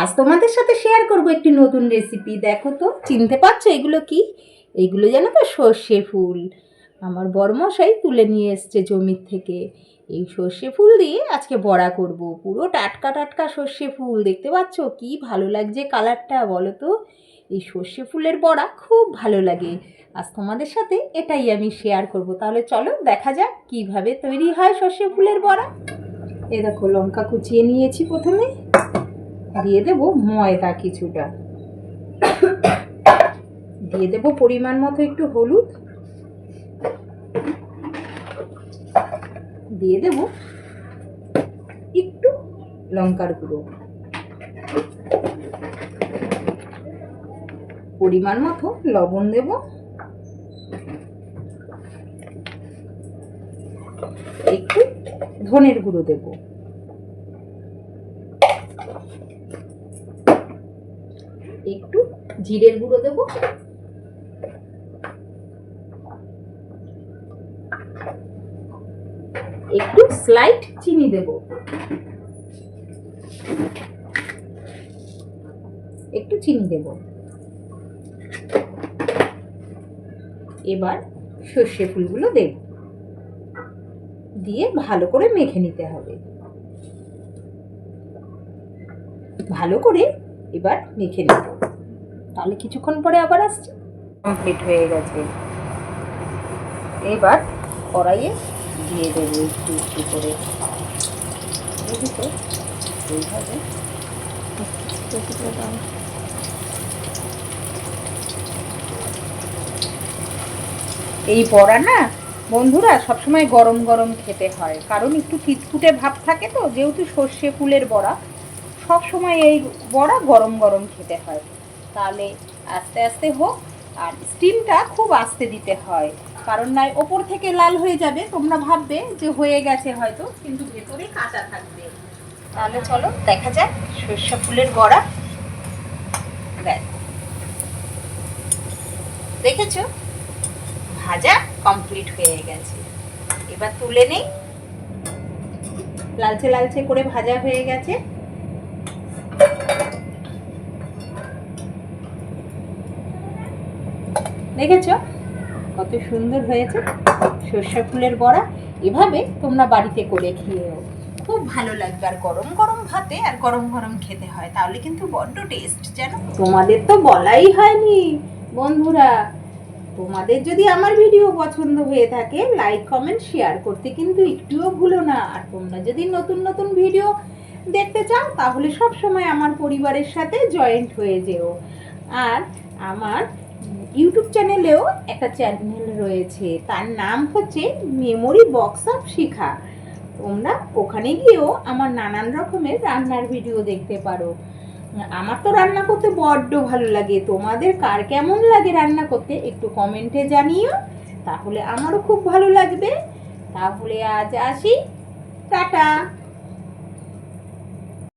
আজ তোমাদের সাথে শেয়ার করব একটি নতুন রেসিপি। দেখো তো, চিনতে পারছো এগুলো কি? এগুলো জানো তো সর্ষে ফুল। আমার বড়মশাই তুলে নিয়ে এসছে জমির থেকে। এই সর্ষে ফুল দিয়ে আজকে বড়া করব। পুরো টাটকা টাটকা সর্ষে ফুল, দেখতে পাচ্ছো কি ভালো লাগছে কালারটা, বলো তো। এই সর্ষে ফুলের বড়া খুব ভালো লাগে। আজ তোমাদের সাথে এটাই আমি শেয়ার করব। তাহলে চলো দেখা যাক কিভাবে তৈরি হয় সর্ষে ফুলের বড়া। এই দেখো, লঙ্কা কুচিয়ে নিয়েছি। প্রথমে দিয়ে দেব ময়দা কিছুটা, দিয়ে দেব পরিমাণ মতো একটু হলুদ, দিয়ে দেব একটু লঙ্কার গুঁড়ো, পরিমাণ মতো লবণ দেব, একটু ধনের গুঁড়ো দেব, একটু জিরের গুঁড়ো দেব, একটু স্লাইট চিনি দেব, একটু চিনি দেব। এবার সর্ষে ফুলগুলো দেব, দিয়ে ভালো করে মেখে নিতে হবে। ভালো করে এবার মেখে নেব। তাহলে কিছুক্ষণ পরে আবার আসছি। কমপ্লিট হয়ে গেছে। এবার কড়াইয়ে দিয়ে দেবো একটু একটু করে, বুঝেছো? এইভাবে এই বড়া না বন্ধুরা সবসময় গরম গরম খেতে হয়, কারণ একটু চিটকুটে ভাব থাকে তো, যেহেতু সর্ষে ফুলের বড়া সব সময় এই বড়া গরম গরম খেতে হয়। তাহলে আস্তে আস্তে হোক, আর স্টিমটা খুব আস্তে দিতে হয়, কারণ নয় ওপর থেকে লাল হয়ে যাবে, তোমরা ভাববে যে হয়ে গেছে হয়তো, কিন্তু ভেতরে কাঁচা থাকবে। তাহলে চলো দেখা যাক সর্ষে ফুলের বড়া। দেখেছো, ভাজা কমপ্লিট হয়ে গেছে। এবার তুলে নেই। লালচে লালচে করে ভাজা হয়ে গেছে। দেখেছো কত সুন্দর হয়েছে সর্ষে ফুলের বড়া। এভাবে তোমরা বাড়িতে করে খেয়েও খুব ভালো লাগবে, আর গরম গরম ভাতে আর গরম গরম খেতে হয়, তাহলে কিন্তু বড্ড টেস্ট। জানো, তোমাদের তো বলাই হয়নি বন্ধুরা, তোমাদের যদি আমার ভিডিও পছন্দ হয়ে থাকে লাইক কমেন্ট শেয়ার করতে কিন্তু একটুও ভুলো না। আর তোমরা যদি নতুন নতুন ভিডিও দেখতে চাও তাহলে সব সময় আমার পরিবারের সাথে জয়েন্ট হয়ে যেও। আর আমার ইউটিউব চ্যানেলেও একটা চ্যানেল রয়েছে, তার নাম হচ্ছে মেমোরি বক্স অফ শিখা। তোমরা ওখানে গিয়েও আমার নানান রকমের রান্নার ভিডিও দেখতে পারো। আমার তো রান্না করতে বড্ড ভালো লাগে, তোমাদের কার কেমন লাগে রান্না করতে একটু কমেন্টে জানিও, তাহলে আমারও খুব ভালো লাগবে। তাহলে আজ আসি, টাটা।